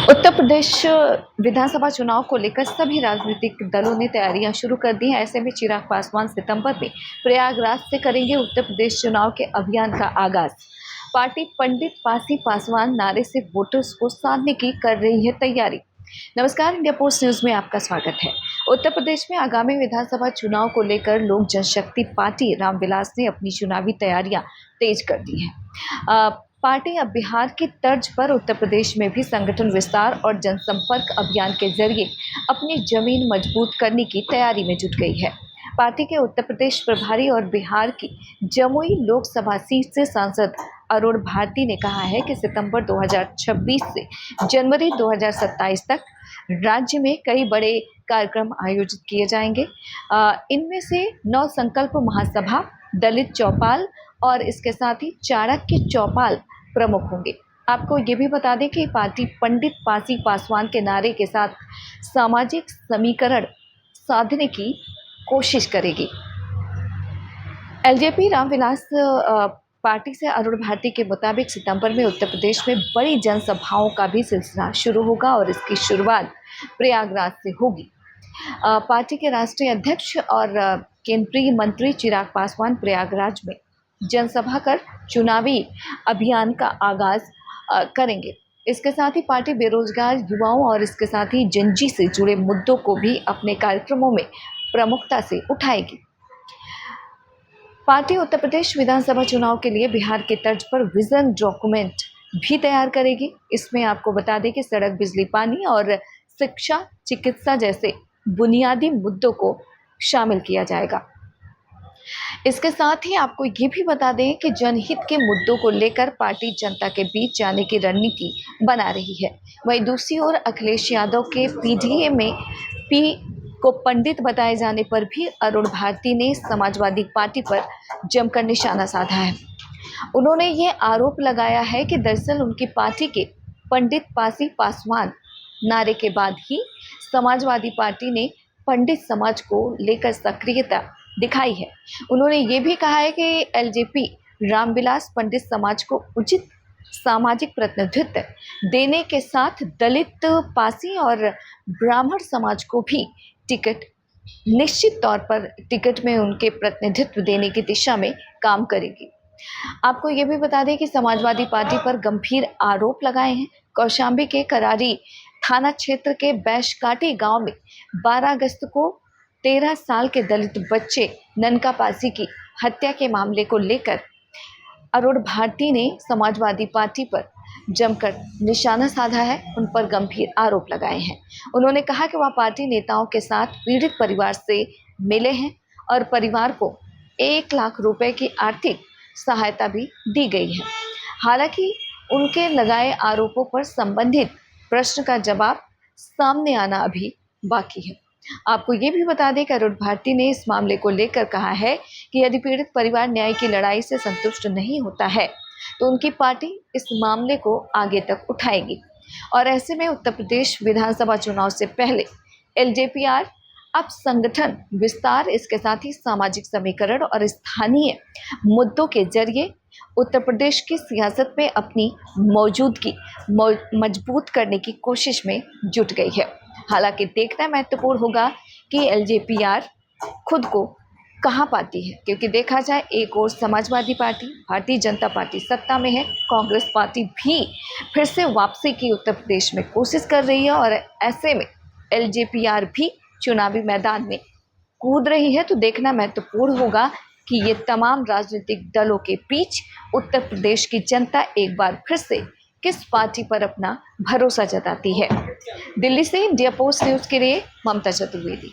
उत्तर प्रदेश विधानसभा चुनाव को लेकर सभी राजनीतिक दलों ने तैयारियां शुरू कर दी हैं। ऐसे में चिराग पासवान सितंबर में प्रयागराज से करेंगे उत्तर प्रदेश चुनाव के अभियान का आगाज। पार्टी पंडित पासी पासवान नारे से वोटर्स को साधने की कर रही है तैयारी। नमस्कार, इंडिया पोस्ट न्यूज में आपका स्वागत है। उत्तर प्रदेश में आगामी विधानसभा चुनाव को लेकर लोक जनशक्ति पार्टी रामविलास ने अपनी चुनावी तैयारियां तेज कर दी हैं। पार्टी अब बिहार की तर्ज पर उत्तर प्रदेश में भी संगठन विस्तार और जनसंपर्क अभियान के जरिए अपनी जमीन मजबूत करने की तैयारी में जुट गई है। पार्टी के उत्तर प्रदेश प्रभारी और बिहार की जमुई लोकसभा सीट से सांसद अरुण भारती ने कहा है कि सितंबर 2026 से जनवरी 2027 तक राज्य में कई बड़े कार्यक्रम आयोजित किए जाएंगे। इनमें से नौ संकल्प महासभा, दलित चौपाल और इसके साथ ही चाणक्य चौपाल प्रमुख होंगे। आपको ये भी बता दें कि पार्टी पंडित पासी पासवान के नारे के साथ सामाजिक समीकरण साधने की कोशिश करेगी। एलजेपी रामविलास पार्टी से अरुण भारती के मुताबिक सितंबर में उत्तर प्रदेश में बड़ी जनसभाओं का भी सिलसिला शुरू होगा और इसकी शुरुआत प्रयागराज से होगी। पार्टी के राष्ट्रीय अध्यक्ष और केंद्रीय मंत्री चिराग पासवान प्रयागराज में जनसभा कर चुनावी अभियान का आगाज करेंगे। इसके साथ ही पार्टी बेरोजगार युवाओं और इसके साथ ही जनजी से जुड़े मुद्दों को भी अपने कार्यक्रमों में प्रमुखता से उठाएगी। पार्टी उत्तर प्रदेश विधानसभा चुनाव के लिए बिहार के तर्ज पर विजन डॉक्यूमेंट भी तैयार करेगी। इसमें आपको बता दें कि सड़क, बिजली, पानी और शिक्षा, चिकित्सा जैसे बुनियादी मुद्दों को शामिल किया जाएगा। इसके साथ ही आपको ये भी बता दें कि जनहित के मुद्दों को लेकर पार्टी जनता के बीच जाने की रणनीति बना रही है। वहीं दूसरी ओर अखिलेश यादव के पीडीए में पी को पंडित बताए जाने पर भी अरुण भारती ने समाजवादी पार्टी पर जमकर निशाना साधा है। उन्होंने ये आरोप लगाया है कि दरअसल उनकी पार्टी के पंडित पासी पासवान नारे के बाद ही समाजवादी पार्टी ने पंडित समाज को लेकर सक्रियता दिखाई है। उन्होंने ये भी कहा है कि एलजेपी रामविलास पंडित समाज को उचित सामाजिक प्रतिनिधित्व देने के साथ दलित, पासी और ब्राह्मण समाज को भी टिकट निश्चित तौर पर टिकट में उनके प्रतिनिधित्व देने की दिशा में काम करेगी। आपको ये भी बता दें कि समाजवादी पार्टी पर गंभीर आरोप लगाए हैं। कौशाम्बी के करारी थाना क्षेत्र के बैशकाटी गांव में 12 अगस्त को 13 साल के दलित बच्चे ननका पासी की हत्या के मामले को लेकर अरुण भारती ने समाजवादी पार्टी पर जमकर निशाना साधा है, उन पर गंभीर आरोप लगाए हैं। उन्होंने कहा कि वह पार्टी नेताओं के साथ पीड़ित परिवार से मिले हैं और परिवार को 1 लाख रुपए की आर्थिक सहायता भी दी गई है। हालांकि उनके लगाए आरोपों पर संबंधित प्रश्न का जवाब सामने आना अभी बाकी है। आपको ये भी बता दें कि अरुण भारती ने इस मामले को लेकर कहा है कि यदि पीड़ित परिवार न्याय की लड़ाई से संतुष्ट नहीं होता है तो उनकी पार्टी इस मामले को आगे तक उठाएगी। और ऐसे में उत्तर प्रदेश विधानसभा चुनाव से पहले एलजेपीआर अब संगठन विस्तार, इसके साथ ही सामाजिक समीकरण और स्थानीय मुद्दों के जरिए उत्तर प्रदेश की सियासत में अपनी मौजूदगी मजबूत करने की कोशिश में जुट गई है। हालांकि देखना महत्वपूर्ण होगा कि एलजेपीआर खुद को कहां पाती है, क्योंकि देखा जाए एक और समाजवादी पार्टी, भारतीय जनता पार्टी सत्ता में है, कांग्रेस पार्टी भी फिर से वापसी की उत्तर प्रदेश में कोशिश कर रही है और ऐसे में एलजेपीआर भी चुनावी मैदान में कूद रही है। तो देखना महत्वपूर्ण होगा कि ये तमाम राजनीतिक दलों के बीच उत्तर प्रदेश की जनता एक बार फिर से किस पार्टी पर अपना भरोसा जताती है। दिल्ली से इंडिया पोस्ट न्यूज़ के लिए ममता चतुर्वेदी।